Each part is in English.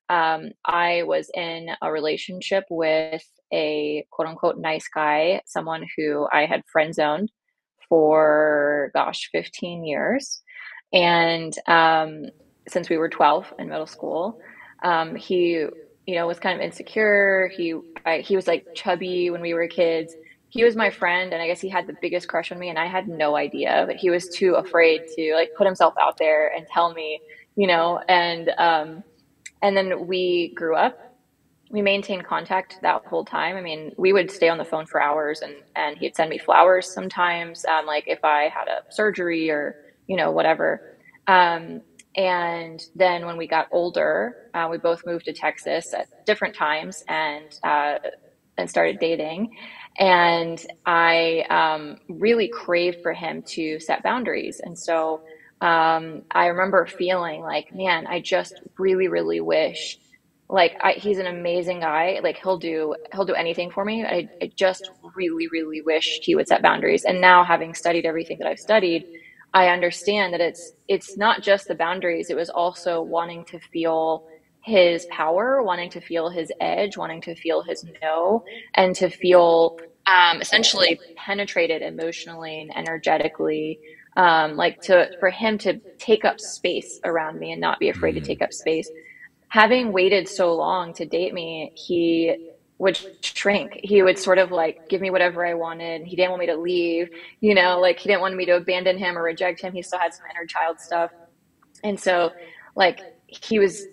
I was in a relationship with a quote unquote nice guy, someone who I had friend zoned for, gosh, 15 years. And since we were 12 in middle school, he, was kind of insecure. He was like chubby when we were kids. He was my friend, and I guess he had the biggest crush on me, and I had no idea, but he was too afraid to like put himself out there and tell me, and then we grew up. We maintained contact that whole time. I mean, we would stay on the phone for hours, and he'd send me flowers sometimes, like if I had a surgery or, whatever. Um, and then when we got older, we both moved to Texas at different times and started dating. And I really craved for him to set boundaries. And so I remember feeling like, man, I just really, really wish, like, he's an amazing guy. Like he'll do anything for me. I just really, really wished he would set boundaries. And now, having studied everything that I've studied, I understand that it's not just the boundaries. It was also wanting to feel his power, wanting to feel his edge, wanting to feel his no, and to feel essentially penetrated emotionally and energetically, like for him to take up space around me and not be afraid to Mm. take up space. Having waited so long to date me, he would shrink. He would sort of like give me whatever I wanted. He didn't want me to leave, like he didn't want me to abandon him or reject him. He still had some inner child stuff. And so like he was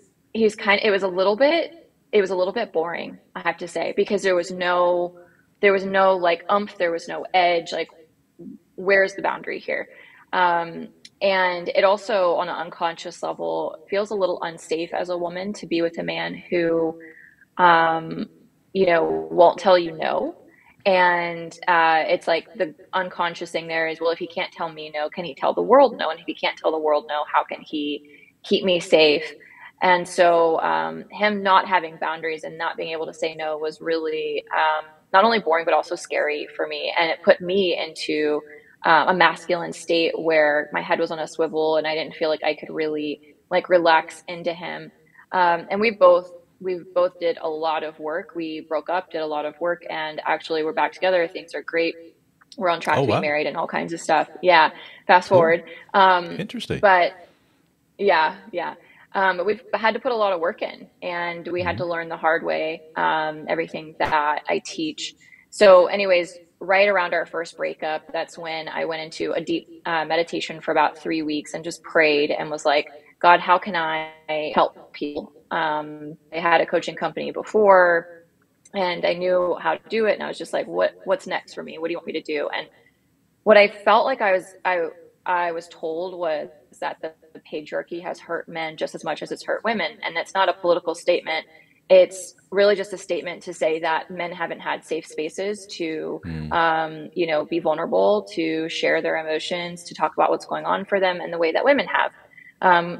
kind it was a little bit boring, I have to say, because there was no like there was no edge, like where's the boundary here? Um, and it also, on an unconscious level, feels a little unsafe as a woman to be with a man who, um, won't tell you no. And it's like the unconscious thing there is, well, if he can't tell me no, can he tell the world no? And if he can't tell the world no, how can he keep me safe? And so him not having boundaries and not being able to say no was really not only boring, but also scary for me. And it put me into a masculine state where my head was on a swivel and I didn't feel like I could really like relax into him. And we both did a lot of work. We broke up, did a lot of work, and actually we're back together. Things are great. We're on track Oh, to be wow. married and all kinds of stuff. Yeah, fast Cool. forward. Um, Interesting. but yeah, yeah. But we've had to put a lot of work in, and we had Hmm. to learn the hard way, everything that I teach. So, anyways, right around our first breakup, that's when I went into a deep meditation for about 3 weeks and just prayed and was like, God, how can I help people? I had a coaching company before, and I knew how to do it, and I was just like, what's next for me? What do you want me to do? And what I felt like I was told was that the patriarchy has hurt men just as much as it's hurt women, and that's not a political statement. It's really just a statement to say that men haven't had safe spaces to, Mm. be vulnerable, to share their emotions, to talk about what's going on for them, and the way that women have.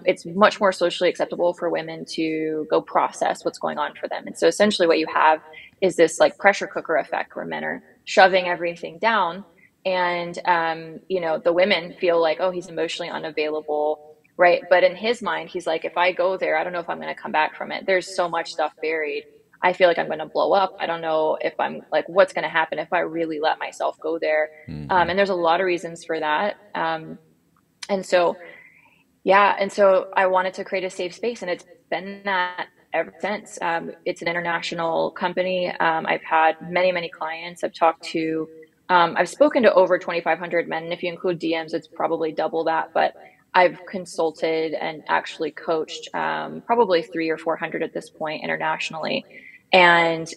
It's much more socially acceptable for women to go process what's going on for them. And so essentially what you have is this like pressure cooker effect where men are shoving everything down, and the women feel like, oh, he's emotionally unavailable, right? But in his mind, he's like, if I go there, I don't know if I'm going to come back from it. There's so much stuff buried. I feel like I'm going to blow up. I don't know if I'm like, what's going to happen if I really let myself go there. Hmm. And there's a lot of reasons for that. And so yeah, and so I wanted to create a safe space, and it's been that ever since. It's an international company. I've had many, many clients. I've spoken to over 2,500 men, and if you include DMs, it's probably double that. But I've consulted and actually coached probably 300 or 400 at this point internationally. And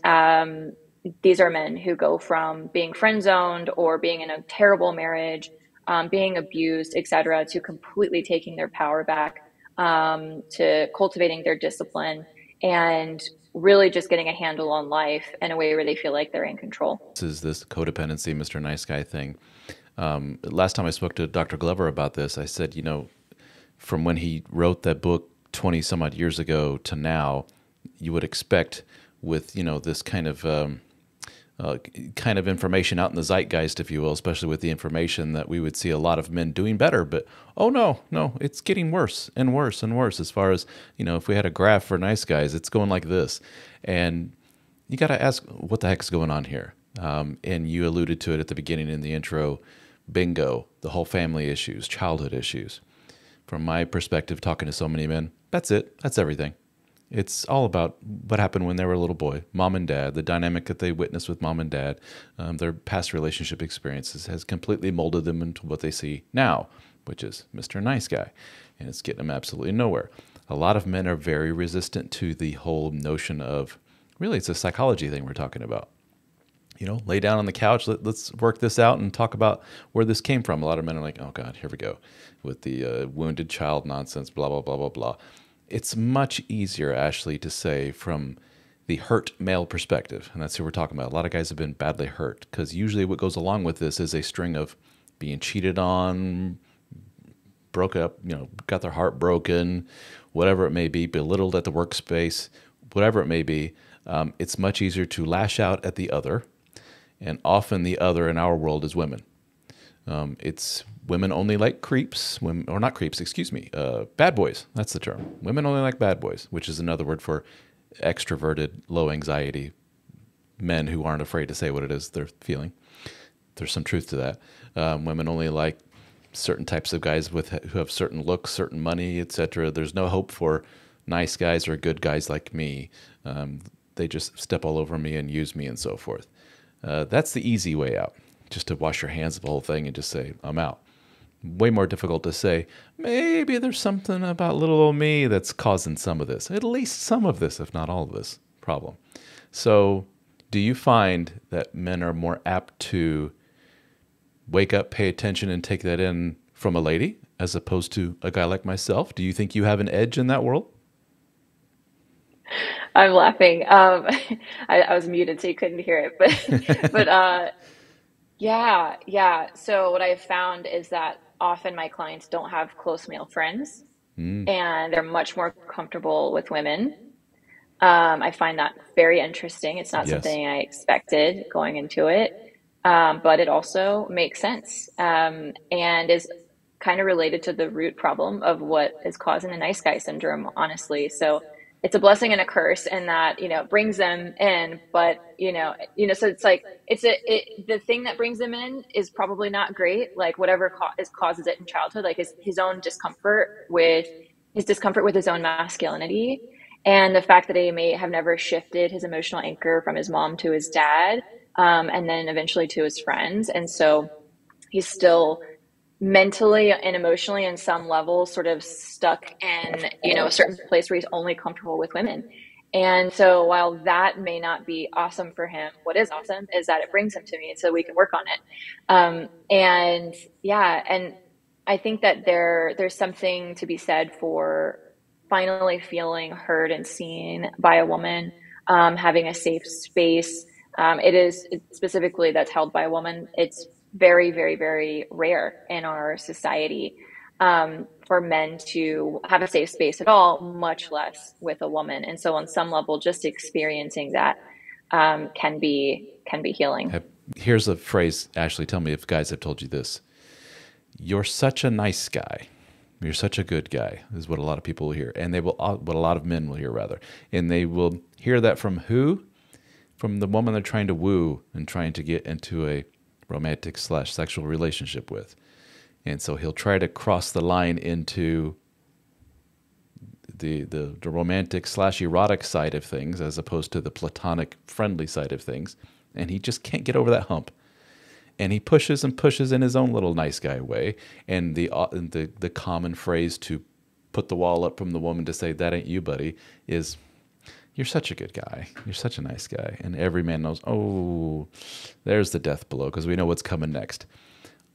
these are men who go from being friend zoned or being in a terrible marriage, being abused, etc., to completely taking their power back, to cultivating their discipline, and really just getting a handle on life in a way where they feel like they're in control. This codependency, Mr. Nice Guy thing. Last time I spoke to Dr. Glover about this, I said, from when he wrote that book 20 some odd years ago to now, you would expect with, this kind of kind of information out in the zeitgeist, if you will, especially with the information that we would see a lot of men doing better. But oh no, no, it's getting worse and worse and worse. As far as, if we had a graph for nice guys, it's going like this. And you got to ask, what the heck's going on here? And you alluded to it at the beginning in the intro. Bingo, the whole family issues, childhood issues. From my perspective, talking to so many men, that's it. That's everything. It's all about what happened when they were a little boy. Mom and dad, the dynamic that they witnessed with mom and dad, their past relationship experiences has completely molded them into what they see now, which is Mr. Nice Guy. And it's getting them absolutely nowhere. A lot of men are very resistant to the whole notion of, really, it's a psychology thing we're talking about. Lay down on the couch, let's work this out and talk about where this came from. A lot of men are like, oh God, here we go with the wounded child nonsense, blah, blah, blah, blah, blah. It's much easier, Ashley, to say from the hurt male perspective, and that's who we're talking about. A lot of guys have been badly hurt because usually what goes along with this is a string of being cheated on, broke up, got their heart broken, whatever it may be, belittled at the workspace, whatever it may be. It's much easier to lash out at the other, and often the other in our world is women. It's women only like creeps, or not creeps, excuse me, bad boys. That's the term. Women only like bad boys, which is another word for extroverted, low anxiety men who aren't afraid to say what it is they're feeling. There's some truth to that. Women only like certain types of guys who have certain looks, certain money, etc. There's no hope for nice guys or good guys like me. They just step all over me and use me and so forth. That's the easy way out, just to wash your hands of the whole thing and just say, I'm out. Way more difficult to say, maybe there's something about little old me that's causing some of this, at least some of this, if not all of this problem. So do you find that men are more apt to wake up, pay attention, and take that in from a lady as opposed to a guy like myself? Do you think you have an edge in that world? I'm laughing. I was muted, so you couldn't hear it, but yeah, yeah. So what I've found is that often my clients don't have close male friends, Mm, and they're much more comfortable with women. I find that very interesting. It's not yes. something I expected going into it, but it also makes sense, and is kind of related to the root problem of what is causing the nice guy syndrome, honestly. So it's a blessing and a curse in that, it brings them in, but so it's like the thing that brings them in is probably not great. Like whatever causes it in childhood, like his own discomfort with his own masculinity, and the fact that he may have never shifted his emotional anchor from his mom to his dad, and then eventually to his friends, and so he's still mentally and emotionally in some level sort of stuck in a certain place where he's only comfortable with women. And so while that may not be awesome for him, what is awesome is that it brings him to me so we can work on it. And yeah, and I think that there's something to be said for finally feeling heard and seen by a woman, having a safe space. Specifically that's held by a woman. It's very, very, very rare in our society, for men to have a safe space at all, much less with a woman. And so on some level, just experiencing that, can be healing. Here's a phrase, Ashley, tell me if guys have told you this. You're such a nice guy. You're such a good guy, is what a lot of people will hear. And what a lot of men will hear, rather. And they will hear that from who? From the woman they're trying to woo and trying to get into a romantic / sexual relationship with. And so he'll try to cross the line into the romantic / erotic side of things as opposed to the platonic friendly side of things. And he just can't get over that hump. And he pushes and pushes in his own little nice guy way. And the common phrase to put the wall up from the woman to say, that ain't you, buddy, is, you're such a good guy. You're such a nice guy. And every man knows, oh, there's the death blow, because we know what's coming next.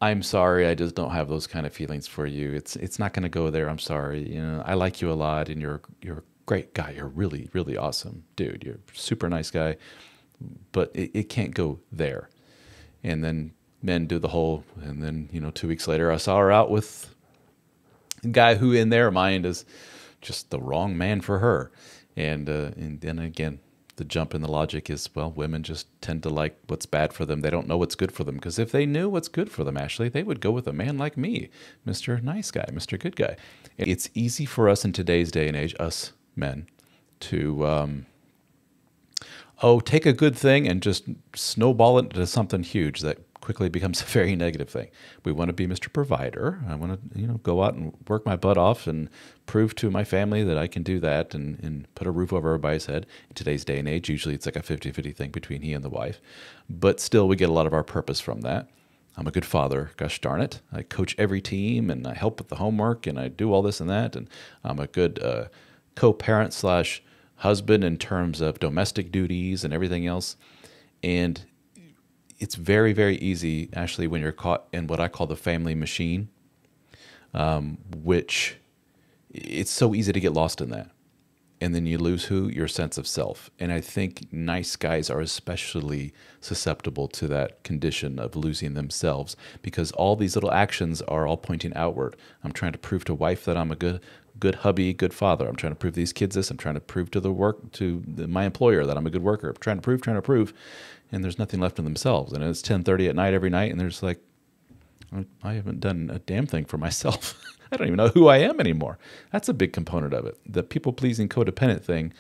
I'm sorry, I just don't have those kind of feelings for you. It's not going to go there. I'm sorry. I like you a lot, and you're a great guy. You're really, really awesome, dude. You're a super nice guy, but it can't go there. And then men do the whole, and then 2 weeks later, I saw her out with a guy who, in their mind, is just the wrong man for her. And then again, the jump in the logic is, well, women just tend to like what's bad for them. They don't know what's good for them. Because if they knew what's good for them, Ashley, they would go with a man like me, Mr. Nice Guy, Mr. Good Guy. It's easy for us in today's day and age, us men, to take a good thing and just snowball it into something huge that quickly becomes a very negative thing. We want to be Mr. Provider. I want to, go out and work my butt off and prove to my family that I can do that and put a roof over everybody's head. In today's day and age, usually it's like a 50-50 thing between he and the wife. But still, we get a lot of our purpose from that. I'm a good father, gosh darn it. I coach every team and I help with the homework and I do all this and that. And I'm a good co-parent slash husband in terms of domestic duties and everything else. And it's very, very easy, actually, when you're caught in what I call the family machine, which it's so easy to get lost in that. And then you lose who? Your sense of self. And I think nice guys are especially susceptible to that condition of losing themselves because all these little actions are all pointing outward. I'm trying to prove to wife that I'm a good hubby, good father. I'm trying to prove these kids this. I'm trying to prove to my employer that I'm a good worker. I'm trying to prove. And there's nothing left in themselves. And it's 10:30 at night every night, and there's like, I haven't done a damn thing for myself. I don't even know who I am anymore. That's a big component of it. The people-pleasing codependent thing,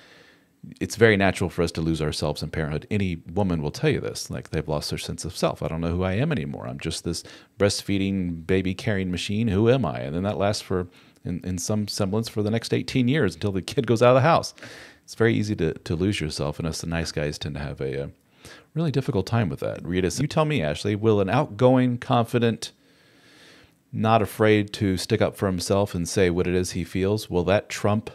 it's very natural for us to lose ourselves in parenthood. Any woman will tell you this. Like, they've lost their sense of self. I don't know who I am anymore. I'm just this breastfeeding, baby-carrying machine. Who am I? And then that lasts in some semblance for the next 18 years until the kid goes out of the house. It's very easy to lose yourself, and us the nice guys tend to have a really difficult time with that. Rita, you tell me, Ashley, will an outgoing, confident, not afraid to stick up for himself and say what it is he feels, will that trump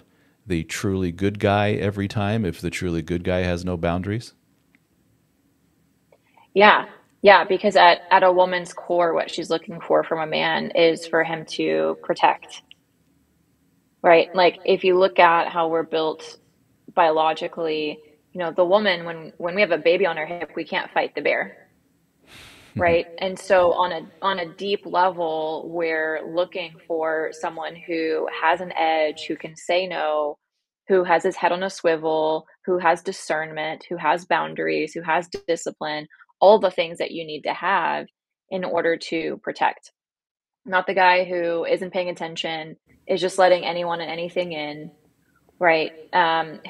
the truly good guy every time if the truly good guy has no boundaries? Yeah. Yeah, because at a woman's core, what she's looking for from a man is for him to protect, right? Like if you look at how we're built biologically, the woman, when we have a baby on her hip, we can't fight the bear, right? And so on a deep level, we're looking for someone who has an edge, who can say no, who has his head on a swivel, who has discernment, who has boundaries, who has discipline, all the things that you need to have in order to protect. Not the guy who isn't paying attention, is just letting anyone and anything in, right?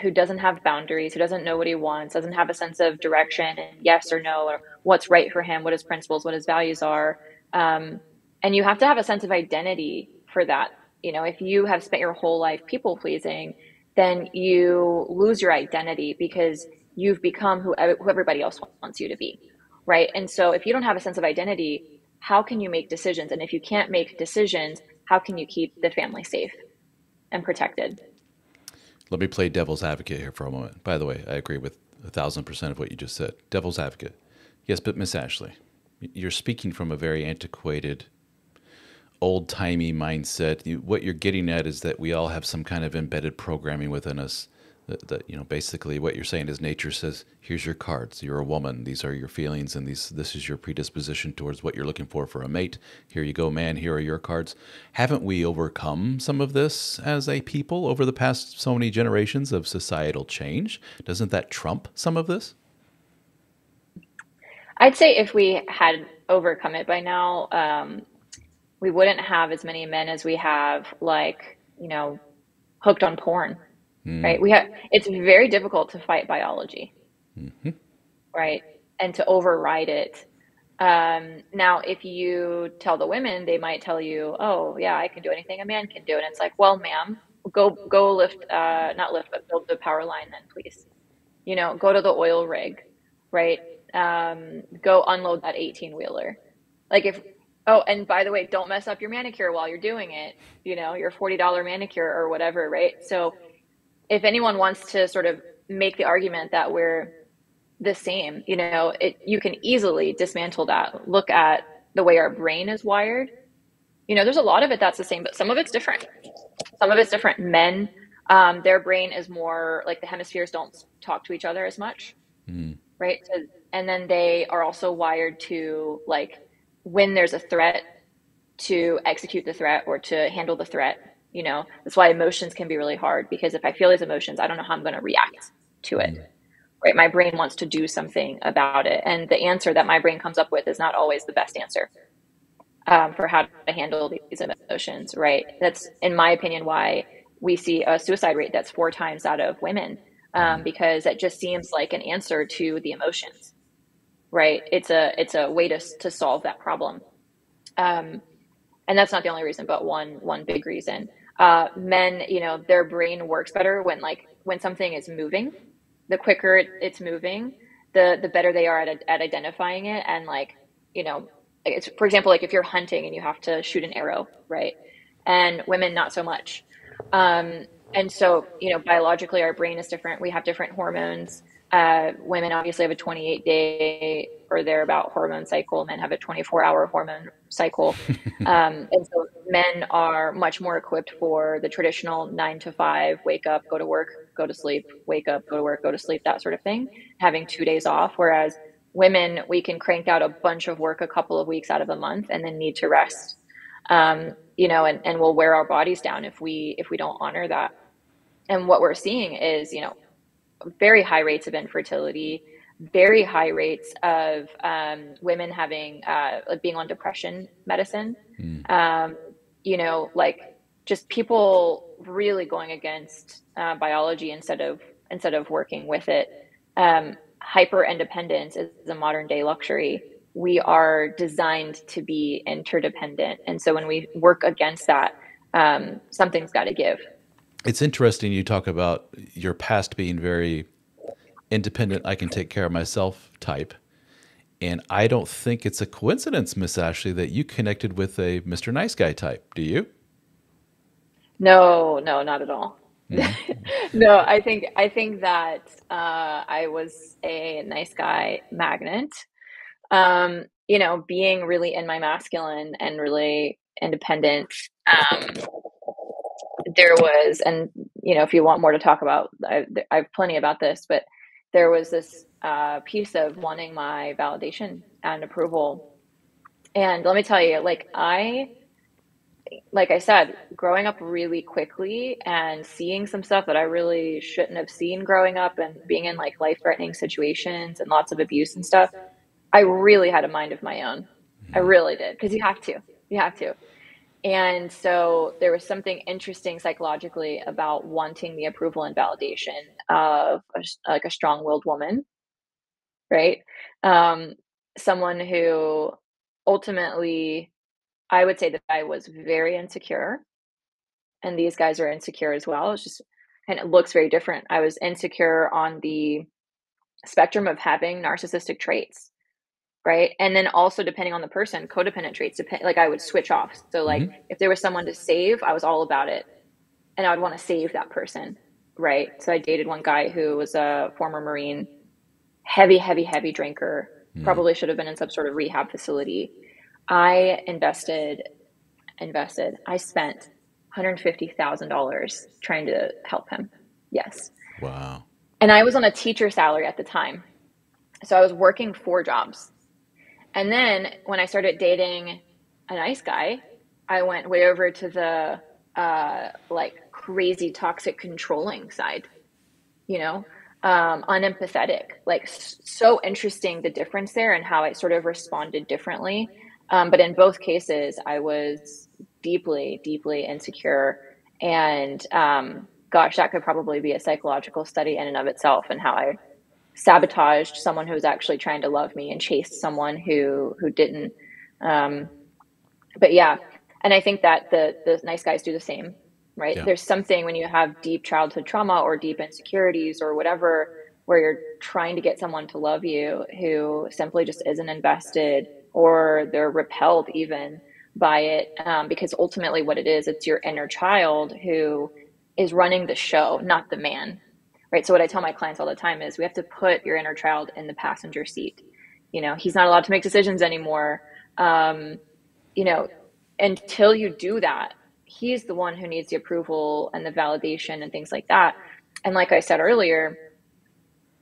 Who doesn't have boundaries, who doesn't know what he wants, doesn't have a sense of direction and yes or no, or what's right for him, what his principles, what his values are. And you have to have a sense of identity for that. If you have spent your whole life people pleasing, then you lose your identity because you've become who everybody else wants you to be, right? And so if you don't have a sense of identity, how can you make decisions? And if you can't make decisions, how can you keep the family safe and protected? Let me play devil's advocate here for a moment. By the way, I agree with 1,000% of what you just said. Devil's advocate. Yes, but Miss Ashley, you're speaking from a very antiquated, old-timey mindset. What you're getting at is that we all have some kind of embedded programming within us. That basically what you're saying is nature says, here's your cards. You're a woman. These are your feelings, and this is your predisposition towards what you're looking for a mate. Here you go, man. Here are your cards. Haven't we overcome some of this as a people over the past so many generations of societal change? Doesn't that trump some of this? I'd say if we had overcome it by now, we wouldn't have as many men as we have, like, hooked on porn, right? It's very difficult to fight biology, Mm-hmm. right? And to override it. Now, if you tell the women, they might tell you, "Oh, yeah, I can do anything a man can do," and it's like, "Well, ma'am, go lift, not lift, but build the power line, then, please. Go to the oil rig, right? Go unload that 18 wheeler. Like if, oh, and by the way, don't mess up your manicure while you're doing it, your $40 manicure or whatever, right? So if anyone wants to sort of make the argument that we're the same, you can easily dismantle that. Look at the way our brain is wired. There's a lot of it that's the same, but some of it's different. Some of it's different. Men, their brain is more like the hemispheres don't talk to each other as much, Mm. right? So, and then they are also wired to, like, when there's a threat, to execute the threat or to handle the threat. That's why emotions can be really hard, because if I feel these emotions, I don't know how I'm going to react to it. right? My brain wants to do something about it. And the answer that my brain comes up with is not always the best answer for how to handle these emotions, right? That's, in my opinion, why we see a suicide rate that's 4 times out of women, Mm. because it just seems like an answer to the emotions, right? It's a way to solve that problem. Um, and that's not the only reason, but one big reason. Men, their brain works better when something is moving. The quicker it's moving, the better they are at identifying it. And you know, it's, for example, like if you're hunting and you have to shoot an arrow, right? And women not so much. Um, and so, biologically, our brain is different. We have different hormones. Women obviously have a 28-day or thereabout hormone cycle. Men have a 24-hour hormone cycle. And so men are much more equipped for the traditional 9 to 5, wake up, go to work, go to sleep, wake up, go to work, go to sleep, that sort of thing, having 2 days off. Whereas women, we can crank out a bunch of work a couple of weeks out of a month and then need to rest. And we'll wear our bodies down if we don't honor that. And what we're seeing is, very high rates of infertility, very high rates of women having being on depression medicine. Mm. Um, like just people really going against biology instead of working with it. Hyper independence is a modern day luxury. We are designed to be interdependent, and so when we work against that, something's got to give. It's interesting you talk about your past being very independent, I can take care of myself type. And I don't think it's a coincidence, Miss Ashley, that you connected with a Mr. Nice Guy type. Do you? No, no, not at all. Hmm. No, I think that I was a nice guy magnet. Being really in my masculine and really independent. Um, there was, and if you want more to talk about, I have plenty about this, but there was this piece of wanting my validation and approval. And let me tell you, like I said, growing up really quickly and seeing some stuff that I really shouldn't have seen growing up and being in like life-threatening situations and lots of abuse and stuff, I really had a mind of my own. I really did, because you have to. You have to. And so there was something interesting psychologically about wanting the approval and validation of like a strong-willed woman, right? Um, Someone who ultimately, I would say that I was very insecure, and these guys are insecure as well. It's just, and it looks very different. I was insecure on the spectrum of having narcissistic traits, right? And then also depending on the person, codependent traits, like I would switch off. So like Hmm. if there was someone to save, I was all about it, and I would want to save that person, right? So I dated one guy who was a former Marine, heavy, heavy, heavy drinker, Mm. probably should have been in some sort of rehab facility. I invested. I spent $150,000 trying to help him. Yes. Wow. And I was on a teacher salary at the time. So I was working 4 jobs. And then when I started dating a nice guy, I went way over to the like crazy toxic controlling side, you know, unempathetic. Like so interesting the difference there and how I sort of responded differently. But in both cases, I was deeply, deeply insecure. And gosh, that could probably be a psychological study in and of itself, and how I sabotaged someone who was actually trying to love me and chased someone who didn't. Um, but yeah, and I think that the nice guys do the same, right? Yeah. There's something when you have deep childhood trauma or deep insecurities or whatever, where you're trying to get someone to love you who simply just isn't invested, or they're repelled even by it, because ultimately what it is, it's your inner child who is running the show, not the man, right? So what I tell my clients all the time is we have to put your inner child in the passenger seat. He's not allowed to make decisions anymore. Um, you know, until you do that, he's the one who needs the approval and the validation and things like that. And like I said earlier,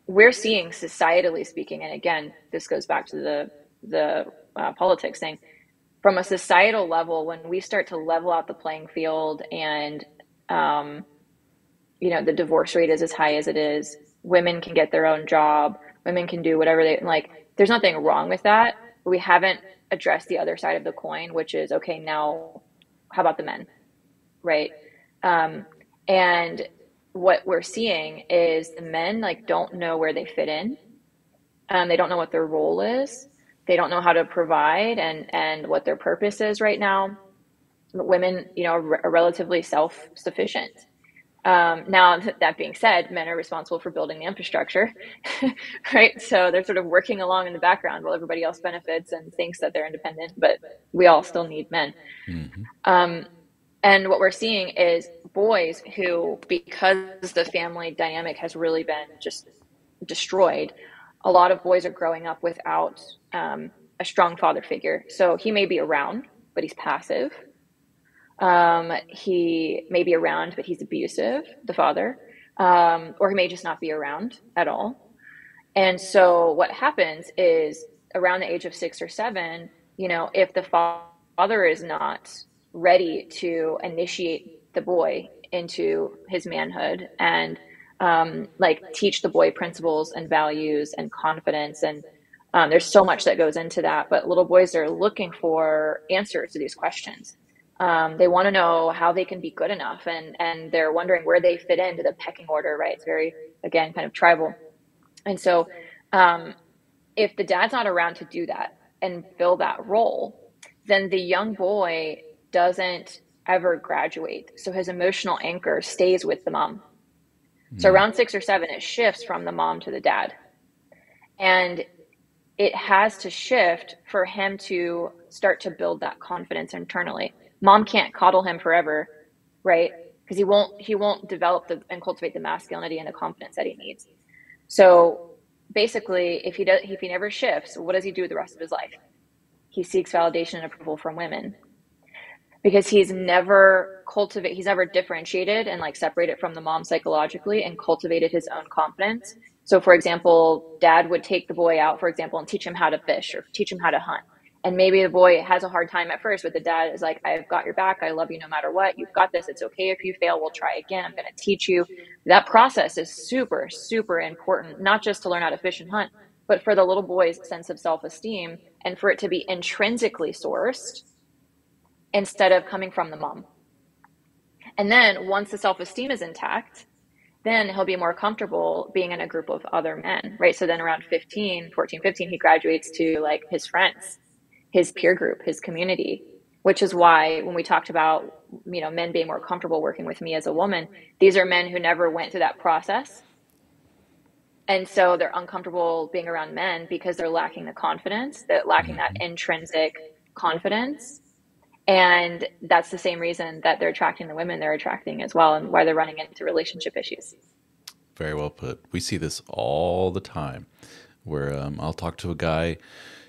we're seeing societally speaking, and again, this goes back to the politics thing. From a societal level, when we start to level out the playing field, and um, the divorce rate is as high as it is, women can get their own job, women can do whatever they like. There's nothing wrong with that, but we haven't addressed the other side of the coin, which is okay, now how about the men, right? Um, and what we're seeing is the men like don't know where they fit in. They don't know what their role is. They don't know how to provide and what their purpose is right now. Women, are relatively self-sufficient. Now, that being said, men are responsible for building the infrastructure, right? So they're sort of working along in the background while everybody else benefits and thinks that they're independent, but we all still need men. Mm-hmm. And what we're seeing is boys who, because the family dynamic has really been just destroyed, a lot of boys are growing up without a strong father figure. So he may be around, but he's passive. He may be around, but he's abusive, the father, or he may just not be around at all. And so what happens is around the age of 6 or 7, if the father is not ready to initiate the boy into his manhood and like teach the boy principles and values and confidence and there's so much that goes into that, but little boys are looking for answers to these questions. They want to know how they can be good enough, and they're wondering where they fit into the pecking order, right? It's very, again, kind of tribal. And so if the dad's not around to do that and fill that role, then the young boy doesn't ever graduate. So his emotional anchor stays with the mom. So Mm. around 6 or 7, it shifts from the mom to the dad. And it has to shift for him to start to build that confidence internally. Mom can't coddle him forever, right? Because he won't develop and cultivate the masculinity and the confidence that he needs. So basically, if he never shifts, what does he do the rest of his life? He seeks validation and approval from women because he's never differentiated and like separated from the mom psychologically and cultivated his own confidence. So for example, dad would take the boy out, for example, and teach him how to fish or teach him how to hunt. And maybe the boy has a hard time at first, but the dad is like, I've got your back. I love you no matter what. You've got this. It's okay if you fail. We'll try again. I'm going to teach you. That process is super, super important, not just to learn how to fish and hunt, but for the little boy's sense of self-esteem and for it to be intrinsically sourced instead of coming from the mom. And then once the self-esteem is intact, then he'll be more comfortable being in a group of other men, right? So then around 14, 15, he graduates to like his friends, his peer group, his community, which is why when we talked about, men being more comfortable working with me as a woman, these are men who never went through that process. And so they're uncomfortable being around men because they're lacking the confidence, they're lacking that Mm-hmm. intrinsic confidence. And that's the same reason that they're attracting the women they're attracting as well, and why they're running into relationship issues. Very well put. We see this all the time where I'll talk to a guy,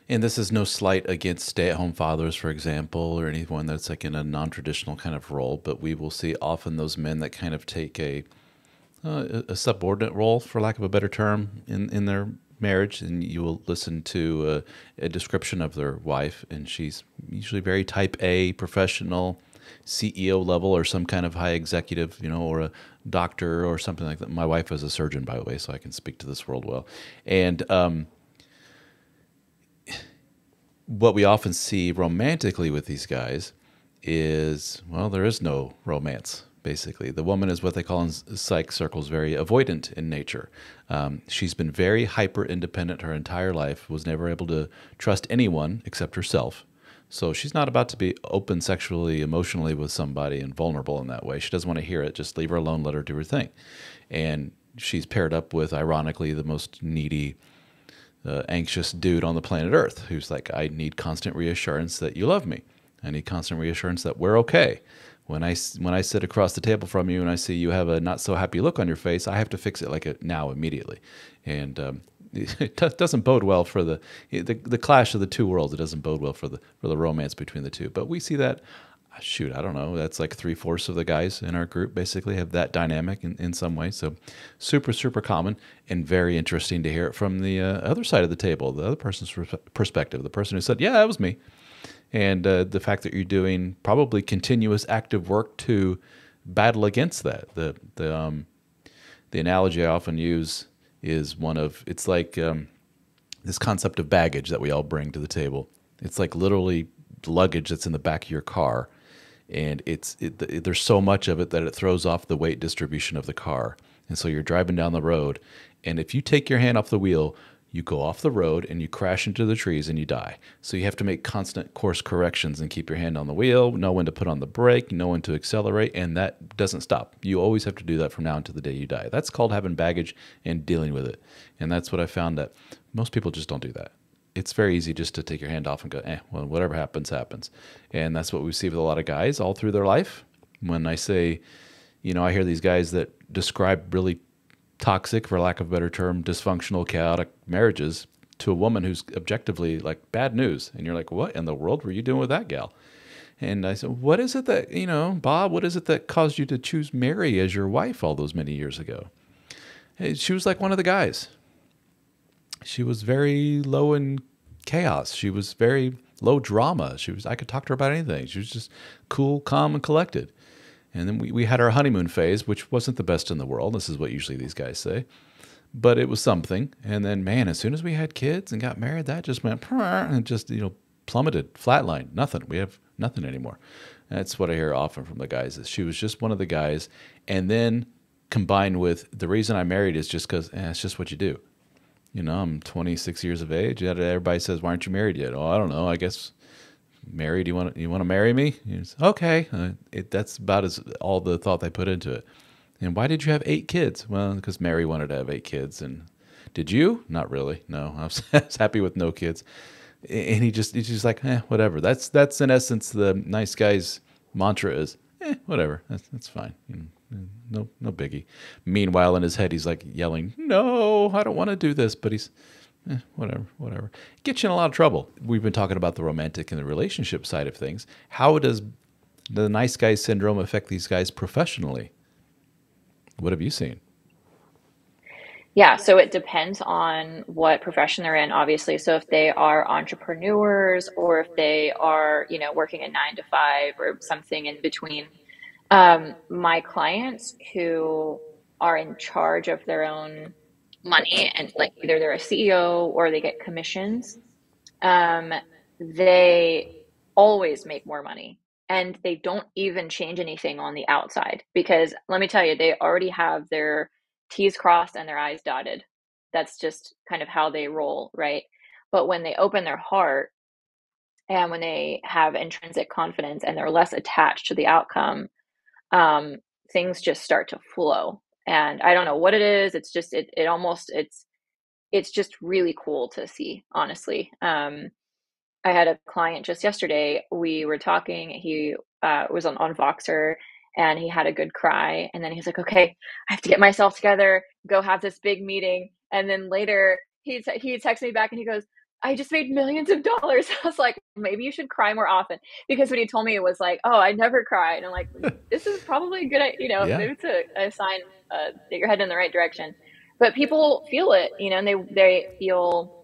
and this is no slight against stay at home fathers, for example, or anyone that's like in a non traditional kind of role, but we will see often those men that kind of take a subordinate role, for lack of a better term, in their marriage. And you will listen to a description of their wife, and she's usually very type A, professional, CEO level, or some kind of high executive, or a doctor or something like that. My wife is a surgeon, by the way, so I can speak to this world well. And what we often see romantically with these guys is, well, there is no romance. Basically, the woman is what they call in psych circles very avoidant in nature. She's been very hyper independent her entire life, was never able to trust anyone except herself. So she's not about to be open sexually, emotionally with somebody and vulnerable in that way. She doesn't want to hear it. Just leave her alone, let her do her thing. And she's paired up with, ironically, the most needy, anxious dude on the planet Earth who's like, I need constant reassurance that you love me. I need constant reassurance that we're okay. When I sit across the table from you and I see you have a not so happy look on your face, I have to fix it like it now immediately. And it doesn't bode well for the clash of the two worlds. It doesn't bode well for the romance between the two. But we see that, shoot, I don't know, that's like 3/4 of the guys in our group basically have that dynamic in some way. So super, super common and very interesting to hear it from the other side of the table, the other person's perspective, the person who said, yeah, that was me. And the fact that you're doing probably continuous active work to battle against that. The analogy I often use is one of, it's like this concept of baggage that we all bring to the table. It's like literally luggage that's in the back of your car, and there's so much of it that it throws off the weight distribution of the car. And so you're driving down the road, and if you take your hand off the wheel, you go off the road and you crash into the trees and you die. So you have to make constant course corrections and keep your hand on the wheel, know when to put on the brake, know when to accelerate, and that doesn't stop. You always have to do that from now until the day you die. That's called having baggage and dealing with it. And that's what I found, that most people just don't do that. It's very easy just to take your hand off and go, well, whatever happens, happens. And that's what we see with a lot of guys all through their life. When I say, I hear these guys that describe really toxic, for lack of a better term, dysfunctional, chaotic marriages to a woman who's objectively like bad news. And you're like, what in the world were you doing with that gal? And I said, what is it that, Bob, what is it that caused you to choose Mary as your wife all those many years ago? Hey, she was like one of the guys. She was very low in chaos. She was very low drama. I could talk to her about anything. She was just cool, calm, and collected. And then we had our honeymoon phase, which wasn't the best in the world. This is what usually these guys say. But it was something. And then, man, as soon as we had kids and got married, that just went and just, plummeted, flatlined, nothing. We have nothing anymore. That's what I hear often from the guys, is she was just one of the guys. And then combined with the reason I married is just because it's just what you do. I'm 26 years of age. Everybody says, why aren't you married yet? Oh, I don't know. I guess married. You want to marry me? Okay. That's about all the thought they put into it. And why did you have 8 kids? Well, because Mary wanted to have 8 kids. And did you? Not really. No, I was happy with no kids. And he's just like, whatever. That's in essence the nice guy's mantra is, whatever. That's fine. No biggie. Meanwhile, in his head, he's like yelling, no, I don't want to do this. But he's, whatever. Gets you in a lot of trouble. We've been talking about the romantic and the relationship side of things. How does the nice guy syndrome affect these guys professionally? What have you seen? Yeah, so it depends on what profession they're in, obviously. So if they are entrepreneurs or if they are, working a 9 to 5 or something in between. My clients who are in charge of their own money and like either they're a CEO or they get commissions, um, they always make more money and they don't even change anything on the outside because let me tell you, they already have their T's crossed and their I's dotted. That's just kind of how they roll, right? But when they open their heart and when they have intrinsic confidence and they're less attached to the outcome, um, things just start to flow. And I don't know what it is. It's just it almost it's just really cool to see, honestly. I had a client just yesterday. We were talking. He was on Voxer, and he had a good cry. And then he's like, "Okay, I have to get myself together, go have this big meeting." And then later, he texted me back, and he goes, "I just made millions of dollars." I was like, "Maybe you should cry more often," because what he told me was like, "Oh, I never cry." And I'm like, "This is probably a good, Yeah. maybe it's a sign that you're heading in the right direction." But people feel it, and they feel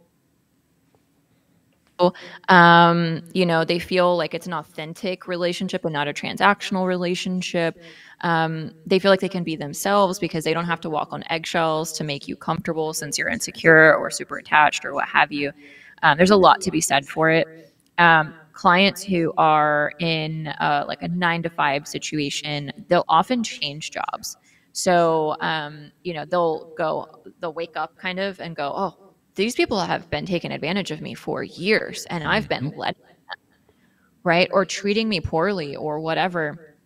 they feel like it's an authentic relationship and not a transactional relationship. They feel like they can be themselves because they don't have to walk on eggshells to make you comfortable since you're insecure or super attached or what have you. There's a lot to be said for it. Clients who are in like a 9 to 5 situation, they'll often change jobs. So, they'll wake up kind of and go, oh, these people have been taking advantage of me for years and I've Hmm. been led, right? Or treating me poorly or whatever.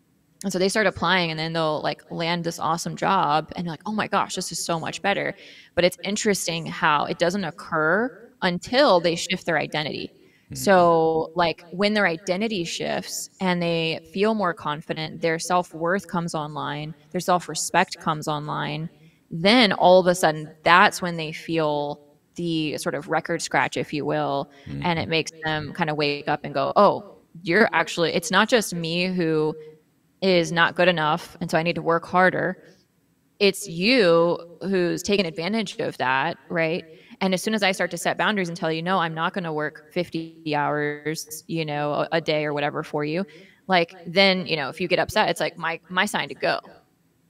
And so they start applying and then they'll like land this awesome job and you're like, oh my gosh, this is so much better. But it's interesting how it doesn't occur until they shift their identity. Hmm. So, like when their identity shifts and they feel more confident, their self worth comes online, their self respect comes online, then all of a sudden that's when they feel the sort of record scratch, if you will. And Hmm. it makes them kind of wake up and go, oh, you're actually, it's not just me who is not good enough and so I need to work harder. It's you who's taken advantage of that, right? And as soon as I start to set boundaries and tell you, no, I'm not going to work 50 hours, a day or whatever for you, like then, if you get upset, it's like my sign to go,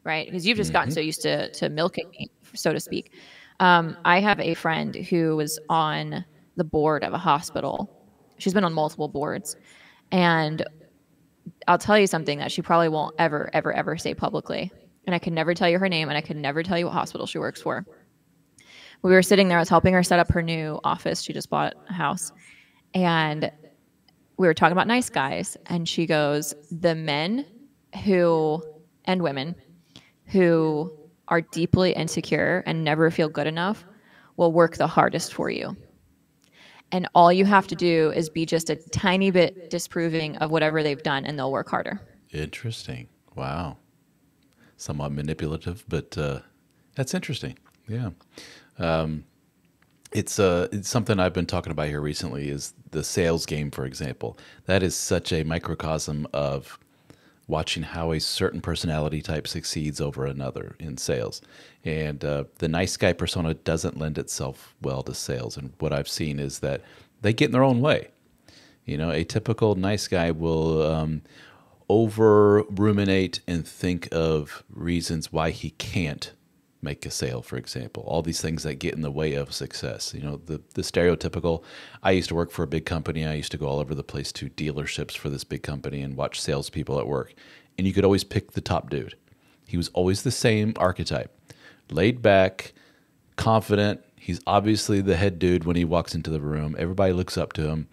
right? Because you've just gotten Hmm. so used to milking me, so to speak. I have a friend who was on the board of a hospital. She's been on multiple boards. And I'll tell you something that she probably won't ever, ever, ever say publicly. And I can never tell you her name and I can never tell you what hospital she works for. We were sitting there, I was helping her set up her new office. She just bought a house. And we were talking about nice guys. And she goes, the men who, and women who are deeply insecure and never feel good enough will work the hardest for you. And all you have to do is be just a tiny bit disproving of whatever they've done, and they'll work harder. Interesting. Wow. Somewhat manipulative, but that's interesting. Yeah. It's something I've been talking about here recently is the sales game, for example. That is such a microcosm of watching how a certain personality type succeeds over another in sales. And the nice guy persona doesn't lend itself well to sales. And what I've seen is that they get in their own way. You know, a typical nice guy will over ruminate and think of reasons why he can't make a sale, for example. All these things that get in the way of success. You know, the stereotypical, I used to work for a big company. I used to go all over the place to dealerships for this big company and watch salespeople at work. And you could always pick the top dude. He was always the same archetype. Laid back, confident. He's obviously the head dude when he walks into the room. Everybody looks up to him.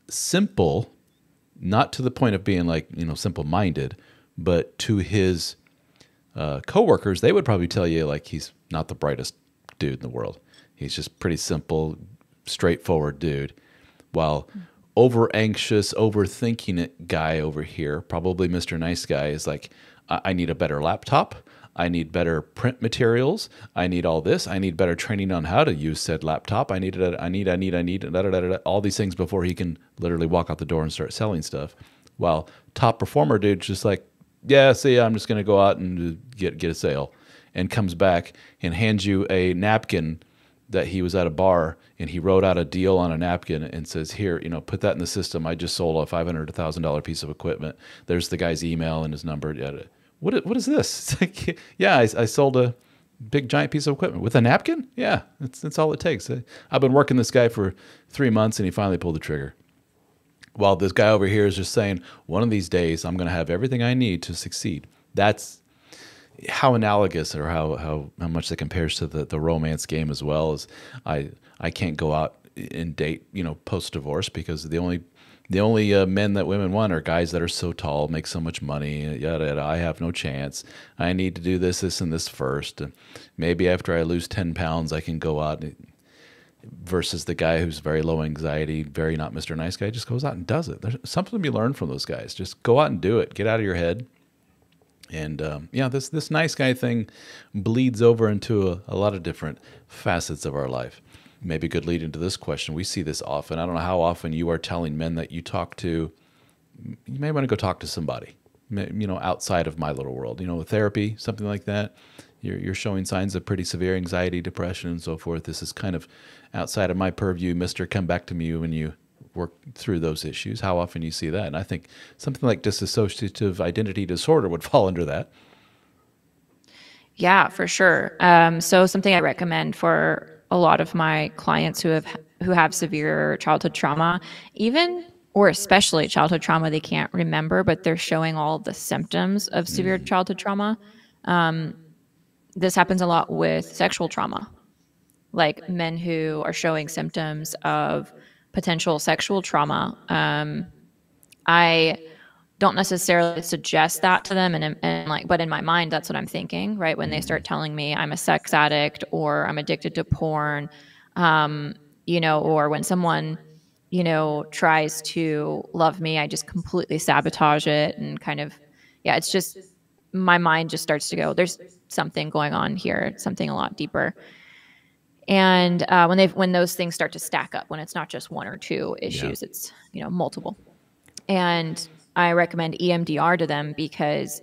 Simple, not to the point of being like, you know, simple-minded, but to his coworkers, they would probably tell you like he's not the brightest dude in the world. He's just pretty simple, straightforward dude. While over anxious, overthinking it guy over here, probably Mr. Nice Guy, is like, I need a better laptop. I need better print materials. I need all this. I need better training on how to use said laptop. I need all these things before he can literally walk out the door and start selling stuff. While top performer dude's just like, yeah, see, I'm just going to go out and get a sale, and comes back and hands you a napkin that he was at a bar and he wrote out a deal on a napkin and says, here, you know, put that in the system. I just sold a $500 to $1,000 piece of equipment. There's the guy's email and his number. What is this? It's like, yeah, I sold a big giant piece of equipment with a napkin. Yeah, that's all it takes. I've been working this guy for 3 months and he finally pulled the trigger. While this guy over here is just saying, one of these days I'm going to have everything I need to succeed. That's how analogous, or how much that compares to the romance game as well. As I can't go out and date, you know, post divorce, because the only men that women want are guys that are so tall, make so much money, yada yada. I have no chance. I need to do this, and this first. And maybe after I lose 10 pounds, I can go out. Versus the guy who's very low anxiety, very not Mr. Nice Guy, just goes out and does it. There's something to be learned from those guys. Just go out and do it. Get out of your head. And yeah, this nice guy thing bleeds over into a lot of different facets of our life. Maybe a good lead into this question. We see this often. I don't know how often you are telling men that you talk to, you may want to go talk to somebody, you know, outside of my little world, you know, therapy, something like that. You're showing signs of pretty severe anxiety, depression, and so forth. This is kind of outside of my purview. Mister, come back to me when you work through those issues. How often you see that? And I think something like dissociative identity disorder would fall under that. Yeah, for sure. So something I recommend for a lot of my clients who have severe childhood trauma, even or especially childhood trauma they can't remember, but they're showing all the symptoms of severe childhood trauma. This happens a lot with sexual trauma, like men who are showing symptoms of potential sexual trauma. I don't necessarily suggest that to them, and like, but in my mind, that's what I'm thinking, right? When they start telling me I'm a sex addict or I'm addicted to porn, you know, or when someone, you know, tries to love me, I just completely sabotage it and kind of, yeah, it's just, my mind just starts to go, there's something going on here, something a lot deeper. And when those things start to stack up, when it's not just one or two issues, Yeah. it's, you know, multiple. And I recommend EMDR to them, because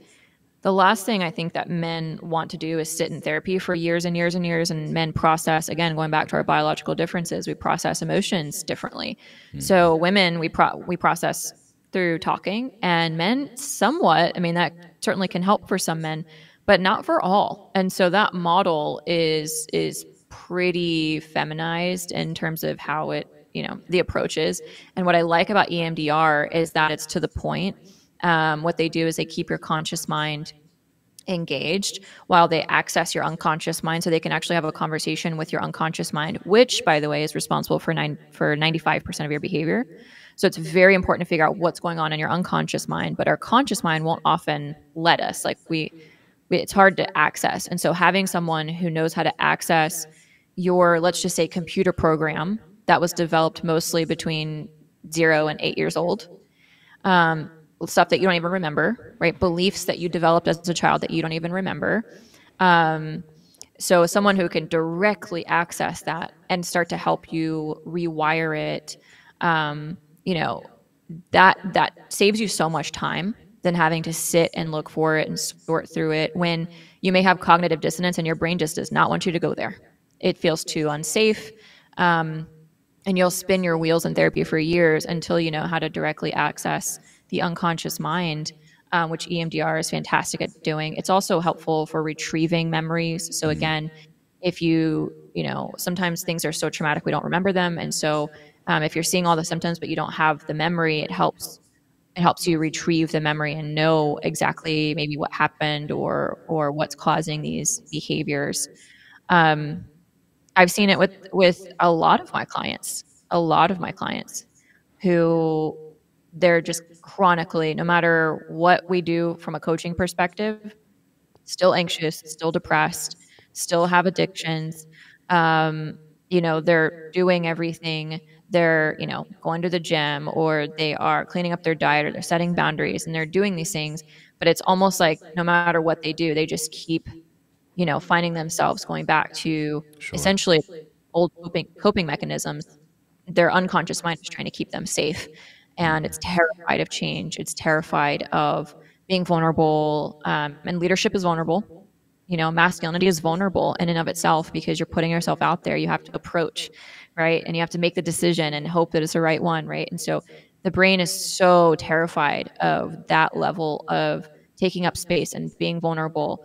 the last thing I think that men want to do is sit in therapy for years and years and years. And men process, again, going back to our biological differences, we process emotions differently. So women, we process through talking, and men somewhat, I mean, that certainly can help for some men, but not for all. And so that model is pretty feminized in terms of how it, the approach is. And what I like about EMDR is that it's to the point. What they do is they keep your conscious mind engaged while they access your unconscious mind, so they can actually have a conversation with your unconscious mind, which, by the way, is responsible for 95% of your behavior. So it's very important to figure out what's going on in your unconscious mind, but our conscious mind won't often let us. Like it's hard to access. And so having someone who knows how to access your, let's just say, computer program that was developed mostly between 0 and 8 years old, stuff that you don't even remember, right? Beliefs that you developed as a child that you don't even remember. So someone who can directly access that and start to help you rewire it, that saves you so much time than having to sit and look for it and sort through it when you may have cognitive dissonance and your brain just does not want you to go there. It feels too unsafe. And you'll spin your wheels in therapy for years until you know how to directly access the unconscious mind, which EMDR is fantastic at doing. It's also helpful for retrieving memories. So again, if sometimes things are so traumatic we don't remember them, and so if you're seeing all the symptoms but you don't have the memory, it helps you retrieve the memory and know exactly maybe what happened or what's causing these behaviors. I've seen it with a lot of my clients, who they're just chronically, no matter what we do from a coaching perspective, still anxious, still depressed, still have addictions. They're doing everything. They're, going to the gym, or they are cleaning up their diet, or they're setting boundaries, and they're doing these things. But it's almost like no matter what they do, they just keep, finding themselves going back to Sure. essentially old coping mechanisms. Their unconscious mind is trying to keep them safe. And it's terrified of change. It's terrified of being vulnerable. And leadership is vulnerable. Masculinity is vulnerable in and of itself because you're putting yourself out there. You have to approach, right? And you have to make the decision and hope that it's the right one, right? And so the brain is so terrified of that level of taking up space and being vulnerable,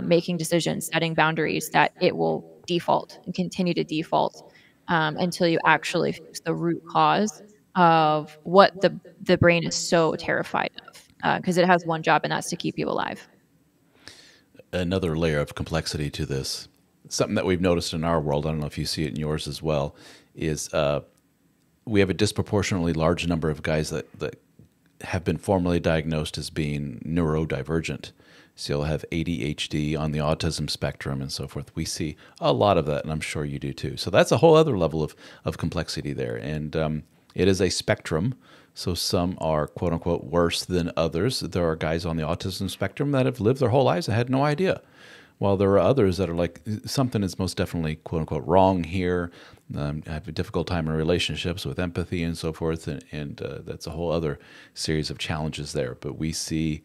making decisions, setting boundaries, that it will default and continue to default until you actually fix the root cause of what the brain is so terrified of, because it has one job, and that's to keep you alive. Another layer of complexity to this, something that we've noticed in our world, I don't know if you see it in yours as well, is we have a disproportionately large number of guys that have been formally diagnosed as being neurodivergent. So you'll have ADHD on the autism spectrum and so forth. We see a lot of that, and I'm sure you do too. So that's a whole other level of complexity there. And it is a spectrum. So some are, quote unquote, worse than others. There are guys on the autism spectrum that have lived their whole lives and had no idea. While there are others that are like, something is most definitely, quote unquote, wrong here. I have a difficult time in relationships with empathy and so forth. And that's a whole other series of challenges there. But we see,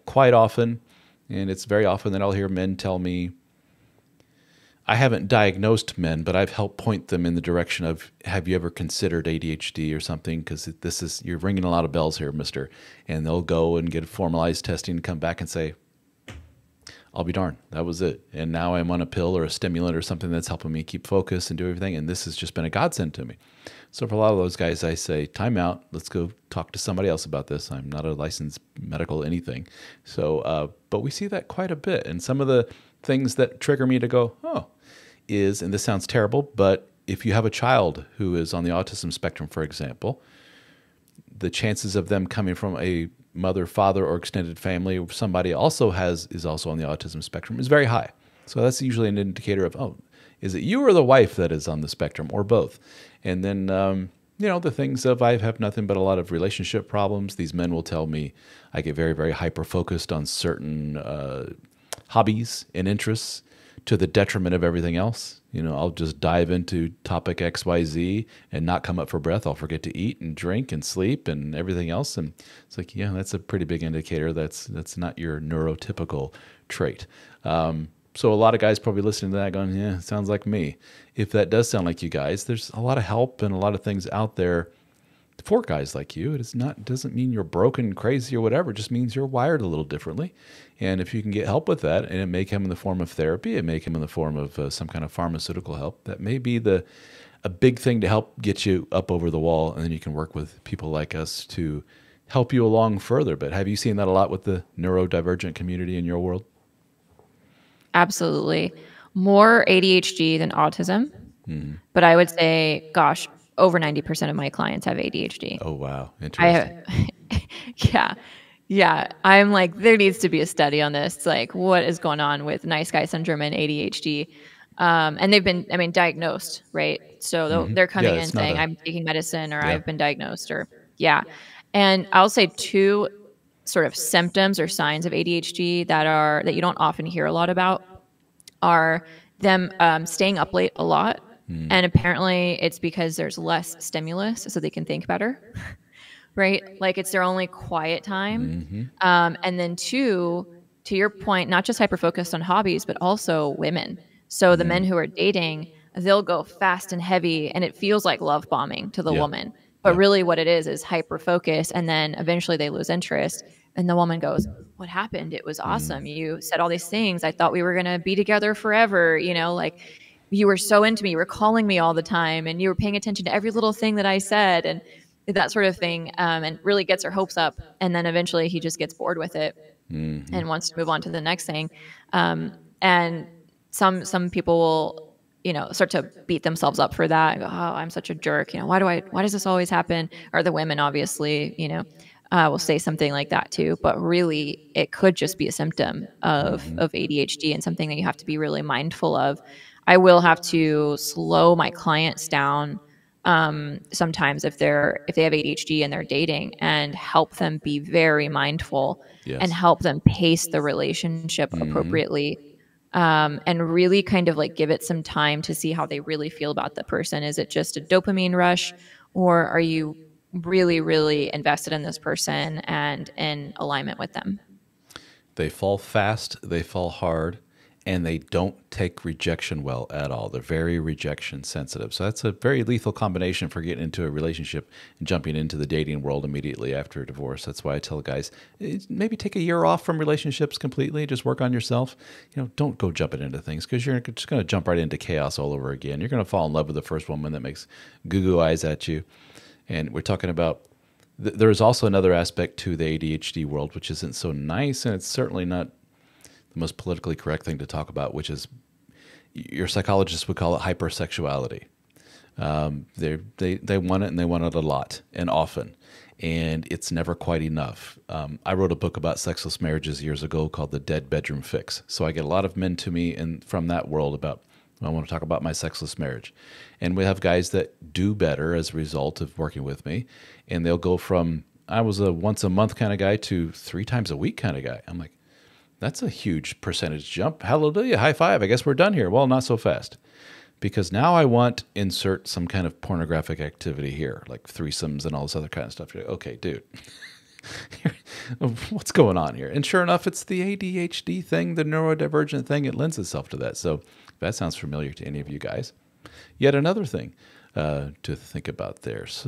quite often, and it's very often that I'll hear men tell me, I haven't diagnosed men, but I've helped point them in the direction of, have you ever considered ADHD or something? Because you're ringing a lot of bells here, mister. And they'll go and get formalized testing and come back and say, I'll be darned, that was it. And now I'm on a pill or a stimulant or something that's helping me keep focus and do everything. And this has just been a godsend to me. So for a lot of those guys, I say, time out. Let's go talk to somebody else about this. I'm not a licensed medical anything. So, but we see that quite a bit. And some of the things that trigger me to go, is, and this sounds terrible, but if you have a child who is on the autism spectrum, for example, the chances of them coming from a mother, father, or extended family, or somebody is also on the autism spectrum, is very high. So that's usually an indicator of, is it you or the wife that is on the spectrum, or both? And then, the things of, I have nothing but a lot of relationship problems. These men will tell me I get very, very hyper-focused on certain hobbies and interests to the detriment of everything else. I'll just dive into topic XYZ and not come up for breath. I'll forget to eat and drink and sleep and everything else. And it's like, that's a pretty big indicator that's not your neurotypical trait. So a lot of guys probably listening to that going, it sounds like me. If that does sound like you guys, there's a lot of help and a lot of things out there for guys like you. Doesn't mean you're broken, crazy, or whatever. It just means you're wired a little differently. And if you can get help with that, and it may come in the form of therapy, it may come in the form of some kind of pharmaceutical help, that may be a big thing to help get you up over the wall, and then you can work with people like us to help you along further. But have you seen that a lot with the neurodivergent community in your world? Absolutely. More ADHD than autism. But I would say, gosh, over 90% of my clients have ADHD. Oh, wow. I Interesting. yeah. Yeah. I'm like, there needs to be a study on this. Like, what is going on with nice guy syndrome and ADHD? And they've been, I mean, diagnosed, right? So they're Yeah, coming in it's not saying, a, I'm taking medicine or yeah. I've been diagnosed or, yeah. And I'll say two sort of symptoms or signs of ADHD that you don't often hear a lot about are them staying up late a lot. And apparently it's because there's less stimulus, so they can think better, right? Like it's their only quiet time. And then two, to your point, not just hyper focused on hobbies, but also women. So the men who are dating, they'll go fast and heavy, and it feels like love bombing to the Yeah. woman. But Yeah. really, what it is hyper focus, and then eventually they lose interest. And the woman goes, "What happened? It was awesome. You said all these things. I thought we were gonna be together forever. You know, like you were so into me. You were calling me all the time, and you were paying attention to every little thing that I said, and that sort of thing." And really gets her hopes up. And then eventually, he just gets bored with it and wants to move on to the next thing. And some people will, start to beat themselves up for that and go, "Oh, I'm such a jerk. Why does this always happen?" Or the women, obviously, will say something like that too. But really, it could just be a symptom of ADHD and something that you have to be really mindful of. I will have to slow my clients down sometimes if they have ADHD and they're dating, and help them be very mindful and Yes. help them pace the relationship appropriately, and really kind of like give it some time to see how they really feel about the person. Is it just a dopamine rush, or are you really, really invested in this person and in alignment with them? They fall fast, they fall hard, and they don't take rejection well at all. They're very rejection sensitive. So that's a very lethal combination for getting into a relationship and jumping into the dating world immediately after a divorce. That's why I tell guys, maybe take a year off from relationships completely. Just work on yourself. Don't go jumping into things, because you're just going to jump right into chaos all over again. You're going to fall in love with the first woman that makes goo-goo eyes at you. And we're talking about there's also another aspect to the ADHD world, which isn't so nice, and it's certainly not the most politically correct thing to talk about, which is, your psychologist would call it hypersexuality. They want it, and they want it a lot and often, and it's never quite enough. I wrote a book about sexless marriages years ago called The Dead Bedroom Fix. So I get a lot of men to me and from that world about, I want to talk about my sexless marriage. And we have guys that do better as a result of working with me, and they'll go from, I was a once a month kind of guy to 3 times a week kind of guy. I'm like, that's a huge percentage jump. Hallelujah. High five. I guess we're done here. Well, not so fast. Because now I want insert some kind of pornographic activity here, like threesomes and all this other kind of stuff. You're like, okay, dude, what's going on here? And sure enough, it's the ADHD thing, the neurodivergent thing. It lends itself to that. So if that sounds familiar to any of you guys, yet another thing to think about there. So